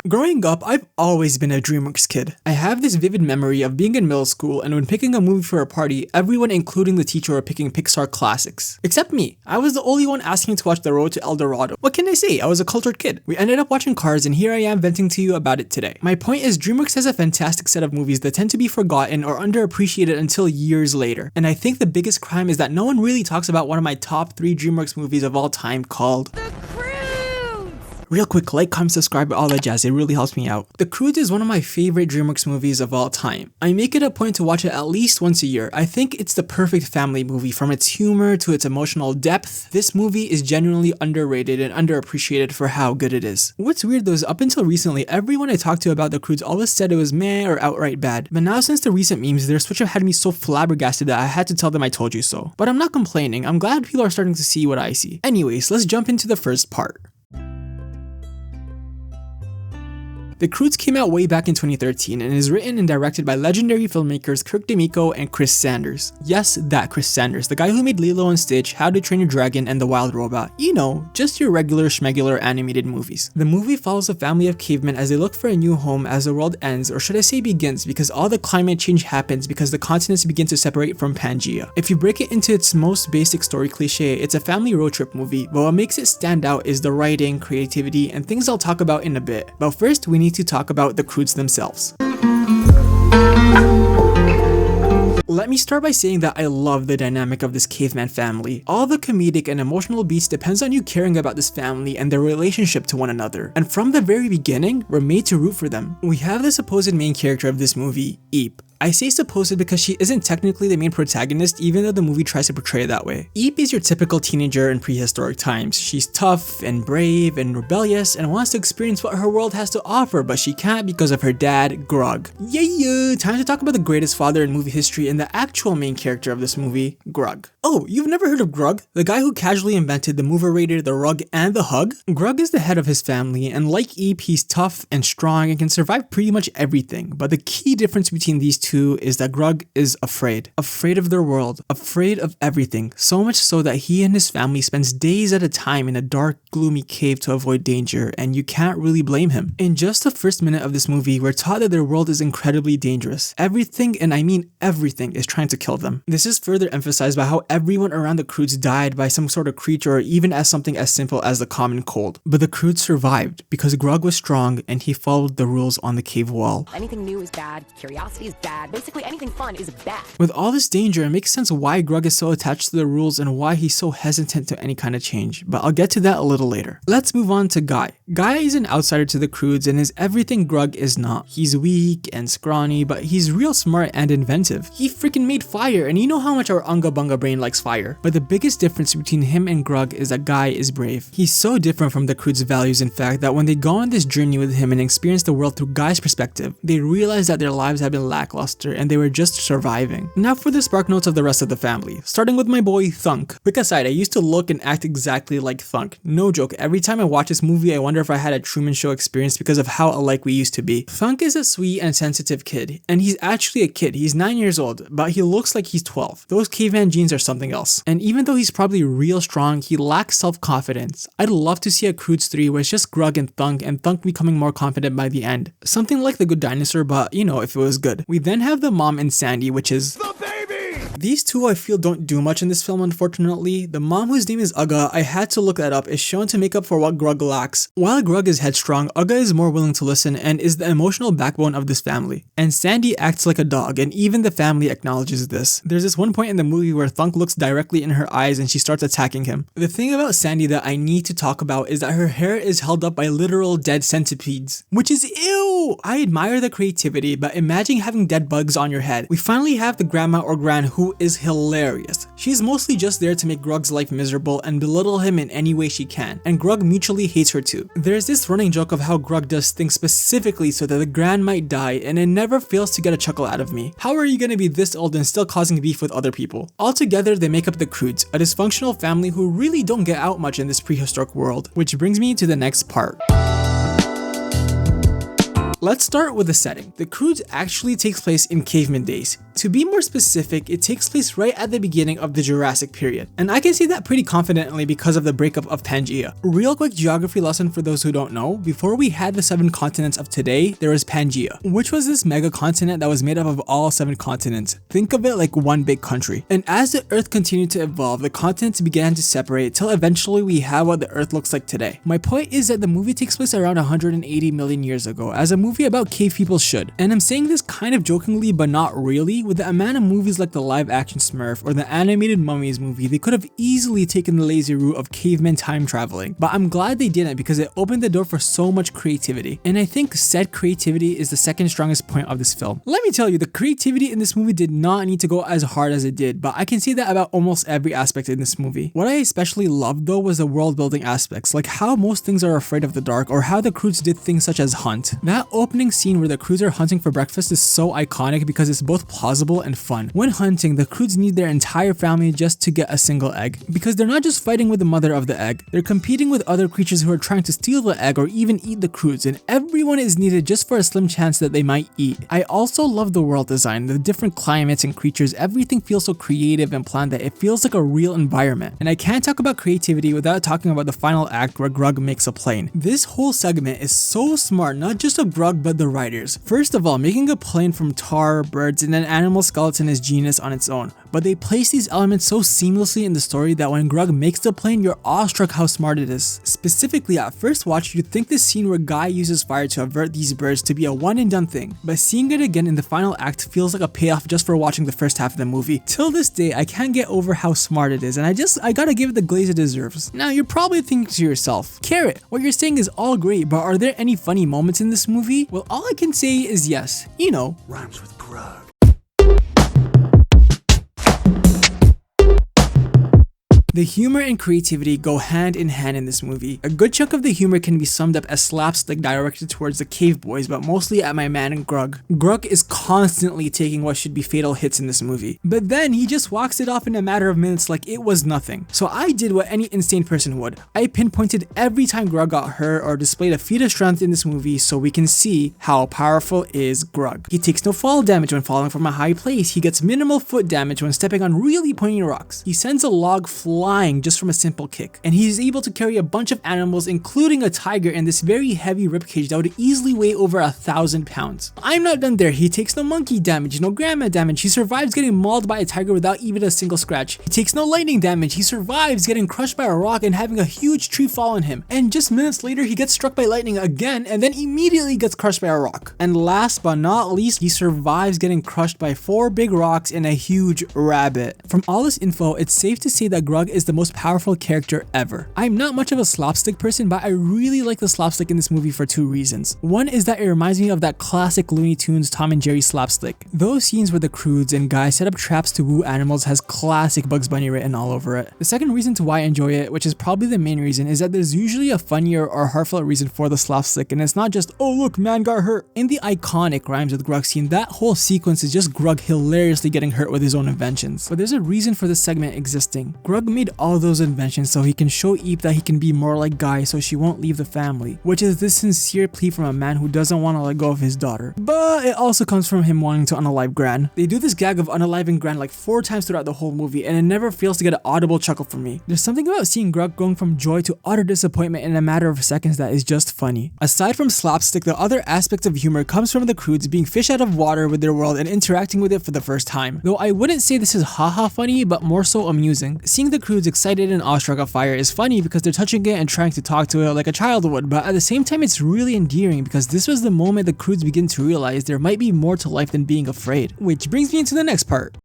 Growing up, I've always been a DreamWorks kid. I have this vivid memory of being in middle school and when picking a movie for a party, everyone including the teacher were picking Pixar classics. Except me. I was the only one asking to watch The Road to El Dorado. What can I say? I was a cultured kid. We ended up watching Cars and here I am venting to you about it today. My point is DreamWorks has a fantastic set of movies that tend to be forgotten or underappreciated until years later. And I think the biggest crime is that no one really talks about one of my top 3 DreamWorks movies of all time called The Croods! Real quick, like, comment, subscribe, all that jazz, it really helps me out. The Croods is one of my favorite DreamWorks movies of all time. I make it a point to watch it at least once a year. I think it's the perfect family movie from its humor to its emotional depth. This movie is genuinely underrated and underappreciated for how good it is. What's weird though is up until recently, everyone I talked to about The Croods always said it was meh or outright bad. But now since the recent memes, their switch up had me so flabbergasted that I had to tell them I told you so. But I'm not complaining, I'm glad people are starting to see what I see. Anyways, let's jump into the first part. The Croods came out way back in 2013 and is written and directed by legendary filmmakers Kirk D'Amico and Chris Sanders. Yes, that Chris Sanders, the guy who made Lilo and Stitch, How to Train Your Dragon, and The Wild Robot. You know, just your regular schmegular animated movies. The movie follows a family of cavemen as they look for a new home as the world ends, or should I say begins, because all the climate change happens because the continents begin to separate from Pangea. If you break it into its most basic story cliche, it's a family road trip movie, but what makes it stand out is the writing, creativity, and things I'll talk about in a bit. But first, we need to talk about the Croods themselves. Let me start by saying that I love the dynamic of this caveman family. All the comedic and emotional beats depends on you caring about this family and their relationship to one another. And from the very beginning, we're made to root for them. We have the supposed main character of this movie, Eep. I say supposed because she isn't technically the main protagonist even though the movie tries to portray it that way. Eep is your typical teenager in prehistoric times. She's tough and brave and rebellious and wants to experience what her world has to offer, but she can't because of her dad, Grug. Yeah, time to talk about the greatest father in movie history and the actual main character of this movie, Grug. Oh, you've never heard of Grug? The guy who casually invented the moverator, the rug, and the hug? Grug is the head of his family, and like Eep, he's tough and strong and can survive pretty much everything, but the key difference between these two is that Grug is afraid of their world, afraid of everything, so much so that he and his family spends days at a time in a dark, gloomy cave to avoid danger, and you can't really blame him. In just the first minute of this movie, we're taught that their world is incredibly dangerous. Everything, and I mean everything, is trying to kill them. This is further emphasized by how everyone around the Croods died by some sort of creature or even as something as simple as the common cold. But the Croods survived because Grug was strong and he followed the rules on the cave wall. Anything new is bad, curiosity is bad, basically anything fun is bad. With all this danger, it makes sense why Grug is so attached to the rules and why he's so hesitant to any kind of change, but I'll get to that a little later. Let's move on to Guy. Guy is an outsider to the Croods and is everything Grug is not. He's weak and scrawny, but he's real smart and inventive. He freaking made fire, and you know how much our Unga Bunga brain likes fire. But the biggest difference between him and Grug is that Guy is brave. He's so different from the Croods' values, in fact, that when they go on this journey with him and experience the world through Guy's perspective, they realize that their lives have been lackluster and they were just surviving. Now for the spark notes of the rest of the family, starting with my boy Thunk. Quick aside, I used to look and act exactly like Thunk. No joke, every time I watch this movie I wonder if I had a Truman Show experience because of how alike we used to be. Thunk is a sweet and sensitive kid, and he's actually a kid. He's 9 years old, but he looks like he's 12. Those caveman genes are something else. And even though he's probably real strong, he lacks self-confidence. I'd love to see a Croods 3 where it's just Grug and Thunk becoming more confident by the end. Something like The Good Dinosaur, but you know, if it was good. We then have the mom and Sandy, which is the baby! These two I feel don't do much in this film, unfortunately. The mom, whose name is Ugga, I had to look that up, is shown to make up for what Grug lacks. While Grug is headstrong, Ugga is more willing to listen and is the emotional backbone of this family. And Sandy acts like a dog, and even the family acknowledges this. There's this one point in the movie where Thunk looks directly in her eyes and she starts attacking him. The thing about Sandy that I need to talk about is that her hair is held up by literal dead centipedes, which is ew! I admire the creativity, but imagine having dead bugs on your head. We finally have the grandma or gran who is hilarious. She's mostly just there to make Grug's life miserable and belittle him in any way she can, and Grug mutually hates her too. There's this running joke of how Grug does things specifically so that the gran might die, and it never fails to get a chuckle out of me. How are you gonna be this old and still causing beef with other people? Altogether, they make up the Croods, a dysfunctional family who really don't get out much in this prehistoric world, which brings me to the next part. Let's start with the setting. The Croods actually takes place in caveman days. To be more specific, it takes place right at the beginning of the Jurassic period. And I can say that pretty confidently because of the breakup of Pangaea. Real quick geography lesson for those who don't know, before we had the 7 continents of today, there was Pangaea, which was this mega continent that was made up of all 7 continents. Think of it like one big country. And as the Earth continued to evolve, the continents began to separate till eventually we have what the Earth looks like today. My point is that the movie takes place around 180 million years ago, as a movie about cave people should. And I'm saying this kind of jokingly but not really. With the amount of movies like the live action Smurf or the animated Mummies movie, they could have easily taken the lazy route of caveman time traveling, but I'm glad they didn't because it opened the door for so much creativity. And I think said creativity is the second strongest point of this film. Let me tell you, the creativity in this movie did not need to go as hard as it did, but I can say that about almost every aspect in this movie. What I especially loved though was the world building aspects, like how most things are afraid of the dark or how the Croods did things such as hunt. That opening scene where the Croods are hunting for breakfast is so iconic because it's both plausible and fun. When hunting, the Croods need their entire family just to get a single egg, because they're not just fighting with the mother of the egg, they're competing with other creatures who are trying to steal the egg or even eat the Croods, and everyone is needed just for a slim chance that they might eat. I also love the world design, the different climates and creatures. Everything feels so creative and planned that it feels like a real environment. And I can't talk about creativity without talking about the final act where Grug makes a plane. This whole segment is so smart, not just of Grug but the writers. First of all, making a plane from tar, birds, and an animal skeleton is genius on its own, but they place these elements so seamlessly in the story that when Grug makes the plane, you're awestruck how smart it is. Specifically, at first watch, you'd think this scene where Guy uses fire to avert these birds to be a one and done thing, but seeing it again in the final act feels like a payoff just for watching the first half of the movie. Till this day, I can't get over how smart it is, and I gotta give it the glaze it deserves. Now, you're probably thinking to yourself, Carrot, what you're saying is all great, but are there any funny moments in this movie? Well, all I can say is yes. You know, Rhymes with grug. the humor and creativity go hand in hand in this movie. A good chunk of the humor can be summed up as slapstick directed towards the cave boys, but mostly at my man Grug. Grug is constantly taking what should be fatal hits in this movie, but then he just walks it off in a matter of minutes like it was nothing. So I did what any insane person would. I pinpointed every time Grug got hurt or displayed a feat of strength in this movie so we can see how powerful is Grug. He takes no fall damage when falling from a high place. He gets minimal foot damage when stepping on really pointy rocks. He sends a log flying just from a simple kick, and he's able to carry a bunch of animals including a tiger in this very heavy ribcage that would easily weigh over 1,000 pounds. I'm not done there. He takes no monkey damage, no grandma damage. He survives getting mauled by a tiger without even a single scratch. He takes no lightning damage. He survives getting crushed by a rock and having a huge tree fall on him, and just minutes later he gets struck by lightning again and then immediately gets crushed by a rock. And last but not least, he survives getting crushed by 4 big rocks and a huge rabbit. From all this info, it's safe to say that Grug is the most powerful character ever. I'm not much of a slapstick person, but I really like the slapstick in this movie for 2 reasons. One is that it reminds me of that classic Looney Tunes Tom and Jerry slapstick. Those scenes where the Croods and Guy set up traps to woo animals has classic Bugs Bunny written all over it. The second reason to why I enjoy it, which is probably the main reason, is that there's usually a funnier or heartfelt reason for the slapstick, and it's not just, oh look, man got hurt. In the iconic Rhymes with Grug scene, that whole sequence is just Grug hilariously getting hurt with his own inventions. But there's a reason for this segment existing. Grug made all those inventions so he can show Eve that he can be more like Guy so she won't leave the family, which is this sincere plea from a man who doesn't want to let go of his daughter. But it also comes from him wanting to unalive Gran. They do this gag of unaliving Gran like 4 times throughout the whole movie, and it never fails to get an audible chuckle from me. There's something about seeing Grug going from joy to utter disappointment in a matter of seconds that is just funny. Aside from slapstick, the other aspect of humor comes from the Croods being fish out of water with their world and interacting with it for the first time. Though I wouldn't say this is haha funny, but more so amusing. Seeing the Croods excited and awestruck of fire is funny because they're touching it and trying to talk to it like a child would, but at the same time it's really endearing because this was the moment the Croods begin to realize there might be more to life than being afraid. Which brings me into the next part.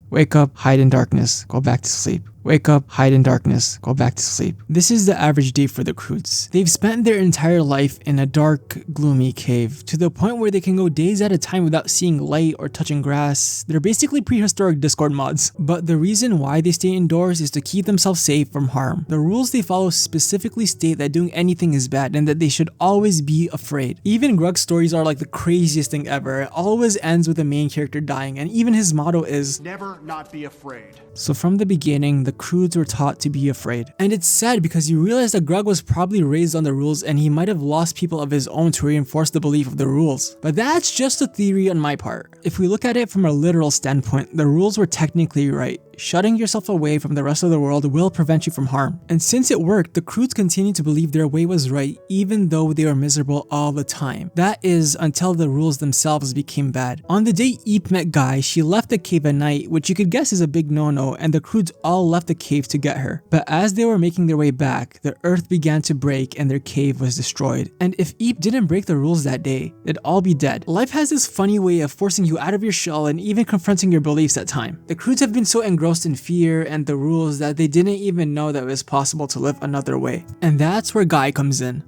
Wake up, hide in darkness, go back to sleep. Wake up, hide in darkness, go back to sleep. This is the average day for the Croods. They've spent their entire life in a dark, gloomy cave, to the point where they can go days at a time without seeing light or touching grass. They're basically prehistoric Discord mods. But the reason why they stay indoors is to keep themselves safe from harm. The rules they follow specifically state that doing anything is bad and that they should always be afraid. Even Grug's stories are like the craziest thing ever. It always ends with the main character dying, and even his motto is, never not be afraid. So from the beginning, the the Croods were taught to be afraid. And it's sad because you realize that Grug was probably raised on the rules and he might have lost people of his own to reinforce the belief of the rules. But that's just a theory on my part. If we look at it from a literal standpoint, the rules were technically right. Shutting yourself away from the rest of the world will prevent you from harm. And since it worked, the Croods continued to believe their way was right even though they were miserable all the time. That is, until the rules themselves became bad. On the day Eep met Guy, she left the cave at night, which you could guess is a big no-no, and the Croods all left the cave to get her. But as they were making their way back, the earth began to break and their cave was destroyed. And if Eep didn't break the rules that day, they'd all be dead. Life has this funny way of forcing you out of your shell and even confronting your beliefs at times. The Croods have been so engrossed in fear and the rules that they didn't even know that it was possible to live another way. And that's where Guy comes in.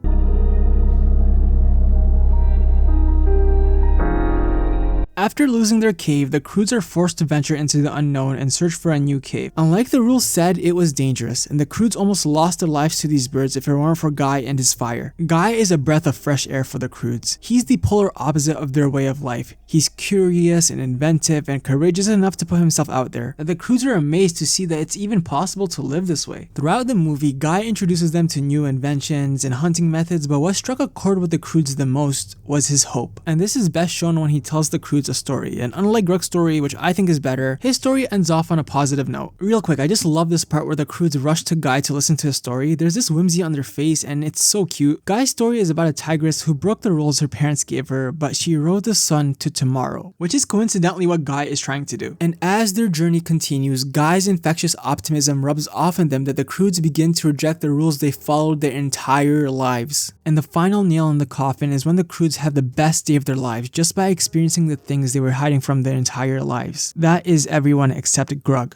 After losing their cave, the Croods are forced to venture into the unknown and search for a new cave. Unlike the rules said, it was dangerous, and the Croods almost lost their lives to these birds if it weren't for Guy and his fire. Guy is a breath of fresh air for the Croods. He's the polar opposite of their way of life. He's curious and inventive and courageous enough to put himself out there. The Croods are amazed to see that it's even possible to live this way. Throughout the movie, Guy introduces them to new inventions and hunting methods, but what struck a chord with the Croods the most was his hope. And this is best shown when he tells the Croods a story, and unlike Grug's story, which I think is better, his story ends off on a positive note. Real quick, I just love this part where the Croods rush to Guy to listen to his story. There's this whimsy on their face and it's so cute. Guy's story is about a tigress who broke the rules her parents gave her, but she rode the sun to tomorrow, which is coincidentally what Guy is trying to do. And as their journey continues, Guy's infectious optimism rubs off on them that the Croods begin to reject the rules they followed their entire lives. And the final nail in the coffin is when the Croods have the best day of their lives just by experiencing the things they were hiding from their entire lives. That is everyone except Grug.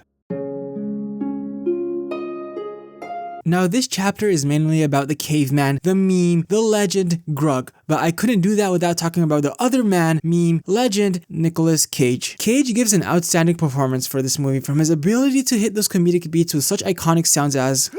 Now this chapter is mainly about the caveman, the meme, the legend, Grug, but I couldn't do that without talking about the other man, meme, legend, Nicolas Cage. Cage gives an outstanding performance for this movie, from his ability to hit those comedic beats with such iconic sounds as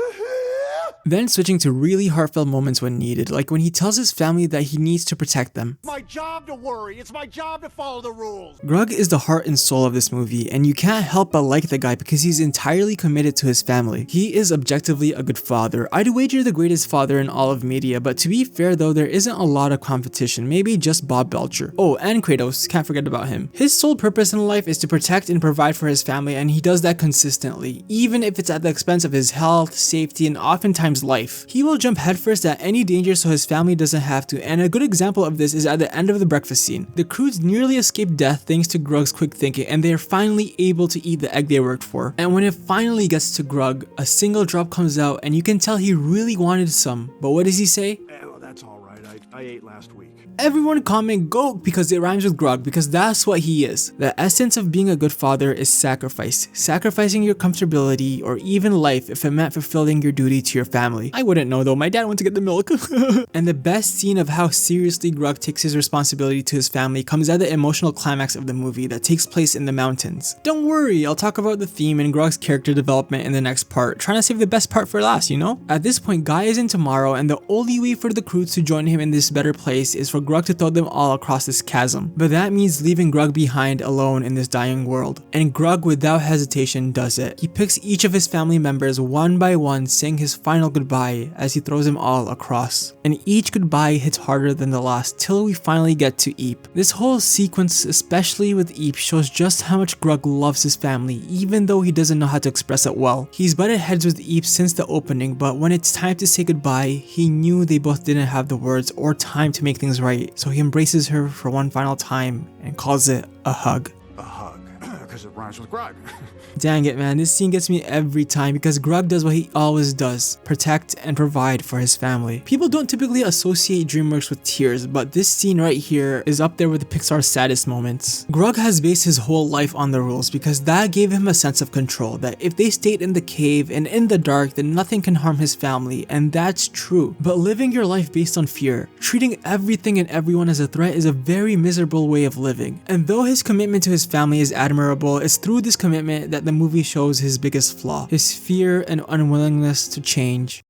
then switching to really heartfelt moments when needed, like when he tells his family that he needs to protect them. It's my job to worry. It's my job to follow the rules. Grug is the heart and soul of this movie, and you can't help but like the guy because he's entirely committed to his family. He is objectively a good father. I'd wager the greatest father in all of media, but to be fair though, there isn't a lot of competition, maybe just Bob Belcher. Oh, and Kratos, can't forget about him. His sole purpose in life is to protect and provide for his family, and he does that consistently, even if it's at the expense of his health, safety, and oftentimes life. He will jump headfirst at any danger so his family doesn't have to, and a good example of this is at the end of the breakfast scene. The Croods nearly escape death thanks to Grug's quick thinking, and they are finally able to eat the egg they worked for. And when it finally gets to Grug, a single drop comes out and you can tell he really wanted some. But what does he say? Well, that's all right. I ate last week. Everyone comment goat because it rhymes with Grug, because that's what he is. The essence of being a good father is sacrifice. Sacrificing your comfortability or even life if it meant fulfilling your duty to your family. I wouldn't know though, my dad went to get the milk. And the best scene of how seriously Grug takes his responsibility to his family comes at the emotional climax of the movie that takes place in the mountains. Don't worry, I'll talk about the theme and Grug's character development in the next part, trying to save the best part for last, you know? At this point, Guy is in tomorrow, and the only way for the Croods to join him in this better place is for Grug to throw them all across this chasm. But that means leaving Grug behind alone in this dying world. And Grug without hesitation does it. He picks each of his family members one by one, saying his final goodbye as he throws them all across. And each goodbye hits harder than the last till we finally get to Eep. This whole sequence, especially with Eep, shows just how much Grug loves his family, even though he doesn't know how to express it well. He's butted heads with Eep since the opening, but when it's time to say goodbye, he knew they both didn't have the words or time to make things right, so he embraces her for one final time and calls it a hug. A hug. Because it rhymes with Grug. Dang it, man, this scene gets me every time because Grug does what he always does, protect and provide for his family. People don't typically associate DreamWorks with tears, but this scene right here is up there with the Pixar's saddest moments. Grug has based his whole life on the rules because that gave him a sense of control, that if they stayed in the cave and in the dark, then nothing can harm his family, and that's true. But living your life based on fear, treating everything and everyone as a threat is a very miserable way of living. And though his commitment to his family is admirable, it's through this commitment that the movie shows his biggest flaw, his fear and unwillingness to change.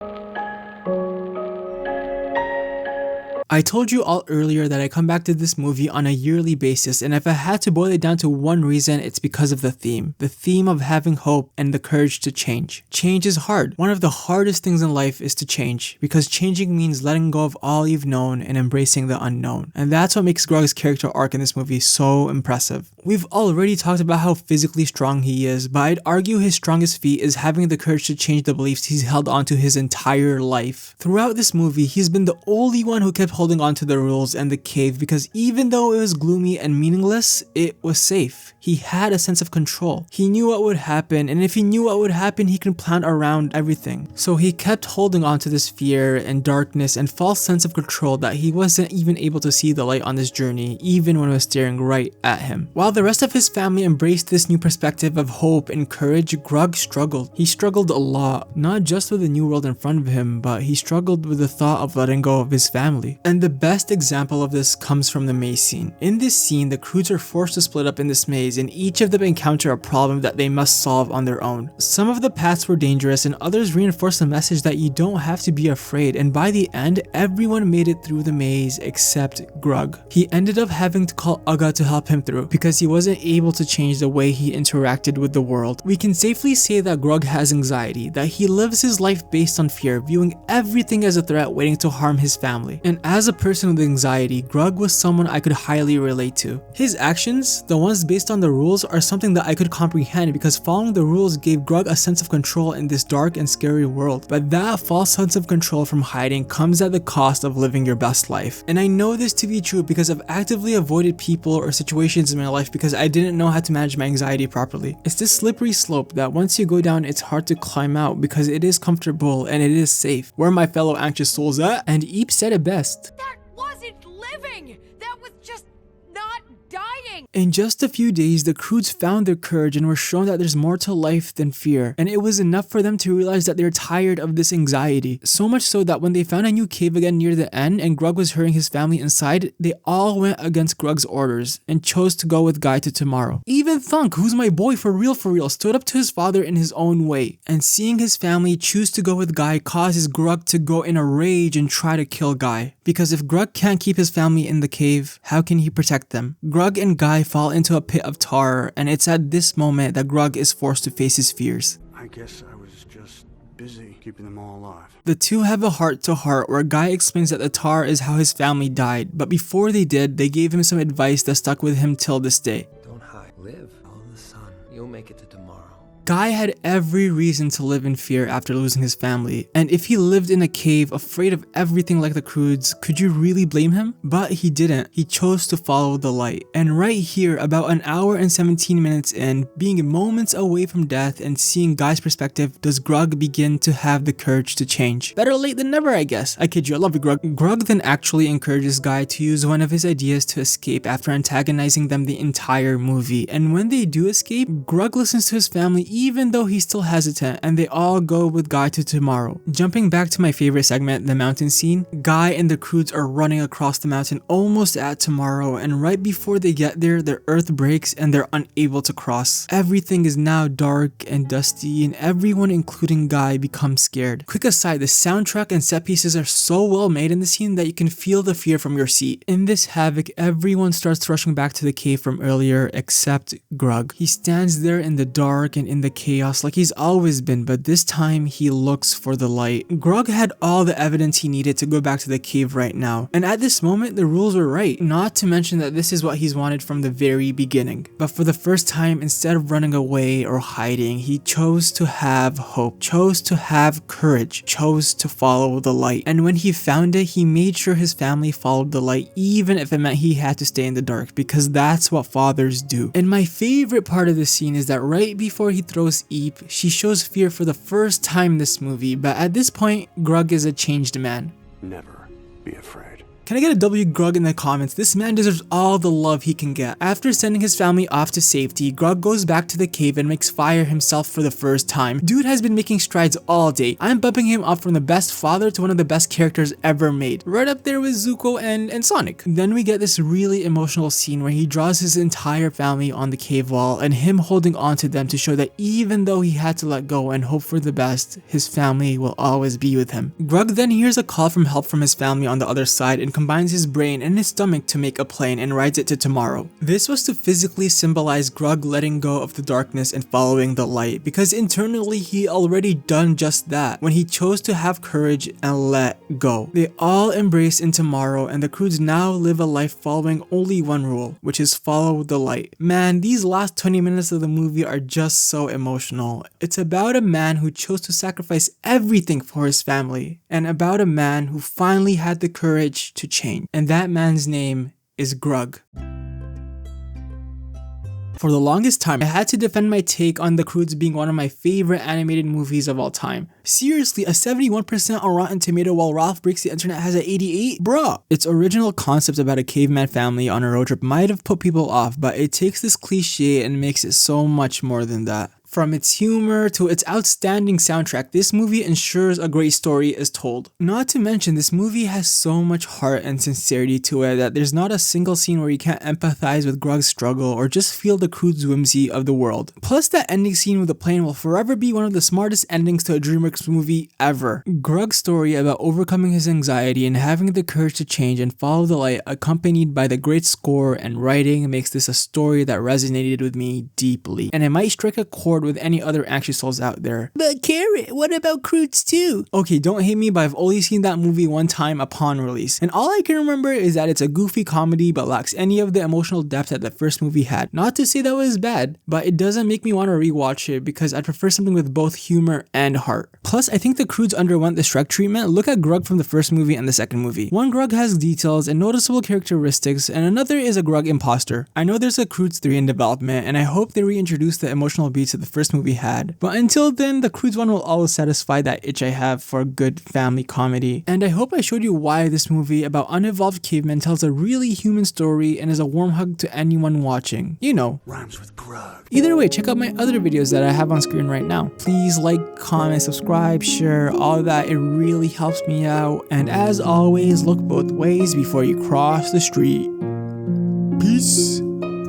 I told you all earlier that I come back to this movie on a yearly basis, and if I had to boil it down to one reason, it's because of the theme. The theme of having hope and the courage to change. Change is hard. One of the hardest things in life is to change, because changing means letting go of all you've known and embracing the unknown. And that's what makes Grug's character arc in this movie so impressive. We've already talked about how physically strong he is, but I'd argue his strongest feat is having the courage to change the beliefs he's held onto his entire life. Throughout this movie, he's been the only one who kept holding on to the rules and the cave, because even though it was gloomy and meaningless, it was safe. He had a sense of control. He knew what would happen, and if he knew what would happen, he could plan around everything. So he kept holding on to this fear and darkness and false sense of control that he wasn't even able to see the light on this journey, even when it was staring right at him. While the rest of his family embraced this new perspective of hope and courage, Grug struggled. He struggled a lot, not just with the new world in front of him, but he struggled with the thought of letting go of his family. And the best example of this comes from the maze scene. In this scene, the Croods are forced to split up in this maze, and each of them encounter a problem that they must solve on their own. Some of the paths were dangerous, and others reinforced the message that you don't have to be afraid, and by the end, everyone made it through the maze except Grug. He ended up having to call Uga to help him through, because he wasn't able to change the way he interacted with the world. We can safely say that Grug has anxiety, that he lives his life based on fear, viewing everything as a threat waiting to harm his family. And as a person with anxiety, Grug was someone I could highly relate to. His actions, the ones based on the rules, are something that I could comprehend because following the rules gave Grug a sense of control in this dark and scary world. But that false sense of control from hiding comes at the cost of living your best life. And I know this to be true because I've actively avoided people or situations in my life because I didn't know how to manage my anxiety properly. It's this slippery slope that once you go down, it's hard to climb out because it is comfortable and it is safe. Where are my fellow anxious souls at? And Eep said it best. That wasn't living! That was just not dying! In just a few days, the Croods found their courage and were shown that there's more to life than fear, and it was enough for them to realize that they're tired of this anxiety. So much so that when they found a new cave again near the end and Grug was hurting his family inside, they all went against Grug's orders and chose to go with Guy to tomorrow. Even Thunk, who's my boy for real, stood up to his father in his own way, and seeing his family choose to go with Guy causes Grug to go in a rage and try to kill Guy. Because if Grug can't keep his family in the cave, how can he protect them? Grug and Guy fall into a pit of tar, and it's at this moment that Grug is forced to face his fears. I guess I was just busy keeping them all alive. The two have a heart-to-heart where Guy explains that the tar is how his family died, but before they did, they gave him some advice that stuck with him till this day. Don't hide. Live. Follow the sun. You'll make it to tomorrow. Guy had every reason to live in fear after losing his family, and if he lived in a cave afraid of everything like the Croods, could you really blame him? But he didn't. He chose to follow the light. And right here, about an hour and 17 minutes in, being moments away from death and seeing Guy's perspective, does Grug begin to have the courage to change. Better late than never, I guess. I kid you, I love you, Grug. Grug then actually encourages Guy to use one of his ideas to escape after antagonizing them the entire movie, and when they do escape, Grug listens to his family even though he's still hesitant, and they all go with Guy to tomorrow. Jumping back to my favorite segment, the mountain scene, Guy and the Croods are running across the mountain almost at tomorrow, and right before they get there, the earth breaks and they're unable to cross. Everything is now dark and dusty, and everyone, including Guy, becomes scared. Quick aside, the soundtrack and set pieces are so well made in the scene that you can feel the fear from your seat. In this havoc, everyone starts rushing back to the cave from earlier except Grug. He stands there in the dark and in the chaos like he's always been, but this time he looks for the light. Grug had all the evidence he needed to go back to the cave right now, and at this moment the rules were right, not to mention that this is what he's wanted from the very beginning. But for the first time, instead of running away or hiding, he chose to have hope, chose to have courage, chose to follow the light. And when he found it, he made sure his family followed the light, even if it meant he had to stay in the dark, because that's what fathers do. And my favorite part of the scene is that right before he throws Eep, she shows fear for the first time in this movie, but at this point, Grug is a changed man. Never be afraid. Can I get a W Grug in the comments? This man deserves all the love he can get. After sending his family off to safety, Grug goes back to the cave and makes fire himself for the first time. Dude has been making strides all day. I'm bumping him up from the best father to one of the best characters ever made. Right up there with Zuko and Sonic. Then we get this really emotional scene where he draws his entire family on the cave wall and him holding on to them to show that even though he had to let go and hope for the best, his family will always be with him. Grug then hears a call from help from his family on the other side and combines his brain and his stomach to make a plane and rides it to tomorrow. This was to physically symbolize Grug letting go of the darkness and following the light, because internally he already done just that when he chose to have courage and let go. They all embrace in tomorrow, and the Croods now live a life following only one rule, which is follow the light. Man, these last 20 minutes of the movie are just so emotional. It's about a man who chose to sacrifice everything for his family, and about a man who finally had the courage to change. And that man's name is Grug. For the longest time, I had to defend my take on The Croods being one of my favorite animated movies of all time. Seriously, a 71% on Rotten Tomato while Ralph Breaks the Internet has an 88? Bruh! Its original concept about a caveman family on a road trip might have put people off, but it takes this cliche and makes it so much more than that. From its humor to its outstanding soundtrack, this movie ensures a great story is told. Not to mention, this movie has so much heart and sincerity to it that there's not a single scene where you can't empathize with Grug's struggle or just feel the Croods' whimsy of the world. Plus, that ending scene with the plane will forever be one of the smartest endings to a DreamWorks movie ever. Grug's story about overcoming his anxiety and having the courage to change and follow the light, accompanied by the great score and writing, makes this a story that resonated with me deeply. And it might strike a chord with any other anxious souls out there. But Carrot, what about Croods 2? Okay, don't hate me, but I've only seen that movie one time upon release, and all I can remember is that it's a goofy comedy but lacks any of the emotional depth that the first movie had. Not to say that was bad, but it doesn't make me want to rewatch it because I prefer something with both humor and heart. Plus, I think the Croods underwent the Shrek treatment. Look at Grug from the first movie and the second movie. One Grug has details and noticeable characteristics, and another is a Grug imposter. I know there's a Croods 3 in development, and I hope they reintroduce the emotional beats that the first movie had. But until then, the Croods one will always satisfy that itch I have for a good family comedy. And I hope I showed you why this movie about unevolved cavemen tells a really human story and is a warm hug to anyone watching. You know. Rhymes with grug. Either way, check out my other videos that I have on screen right now. Please like, comment, subscribe, share, all that. It really helps me out. And as always, look both ways before you cross the street. Peace.